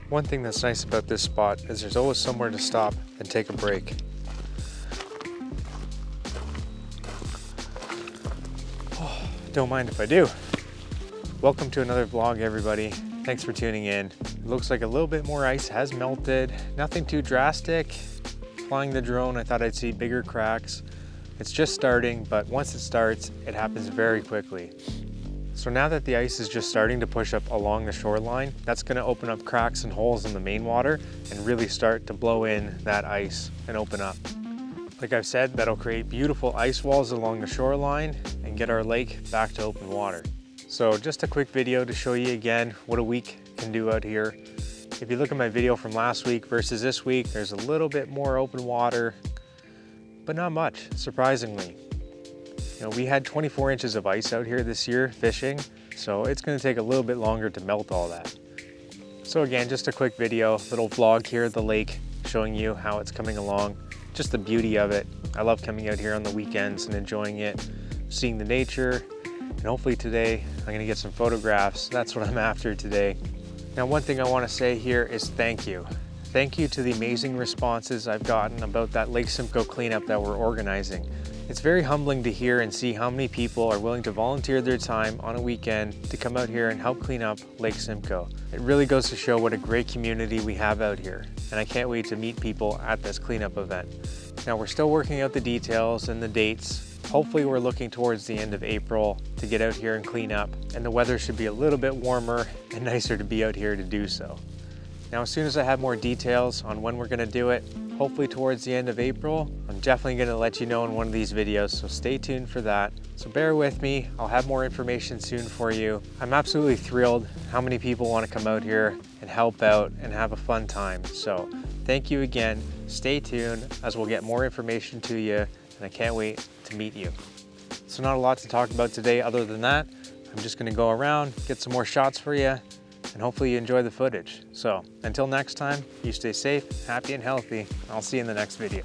One thing that's nice about this spot is there's always somewhere to stop and take a break. Oh, don't mind if I do. Welcome to another vlog, everybody. Thanks for tuning in. It looks like a little bit more ice has melted. Nothing too drastic. Flying the drone, I thought I'd see bigger cracks. It's just starting, but once it starts, it happens very quickly. So now that the ice is just starting to push up along the shoreline, that's going to open up cracks and holes in the main water and really start to blow in that ice and open up. Like I've said, that'll create beautiful ice walls along the shoreline and get our lake back to open water. So just a quick video to show you again what a week can do out here. If you look at my video from last week versus this week, there's a little bit more open water, but not much, surprisingly. You know, we had 24 inches of ice out here this year fishing, so it's going to take a little bit longer to melt all that. So again, just a quick video, little vlog here at the lake, showing you how it's coming along, just the beauty of it. I love coming out here on the weekends and enjoying it, seeing the nature, and hopefully today I'm going to get some photographs. That's what I'm after today. Now, one thing I want to say here is thank you. Thank you to the amazing responses I've gotten about that Lake Simcoe cleanup that we're organizing. It's very humbling to hear and see how many people are willing to volunteer their time on a weekend to come out here and help clean up Lake Simcoe. It really goes to show what a great community we have out here, and I can't wait to meet people at this cleanup event. Now, we're still working out the details and the dates. Hopefully we're looking towards the end of April to get out here and clean up, and the weather should be a little bit warmer and nicer to be out here to do so. Now, as soon as I have more details on when we're going to do it, hopefully towards the end of April, I'm definitely going to let you know in one of these videos, so stay tuned for that. So bear with me, I'll have more information soon for you. I'm absolutely thrilled how many people want to come out here and help out and have a fun time. So thank you again, stay tuned as we'll get more information to you, and I can't wait to meet you. So not a lot to talk about today other than that. I'm just going to go around, get some more shots for you, and hopefully you enjoy the footage. So until next time, you stay safe, happy, and healthy. I'll see you in the next video.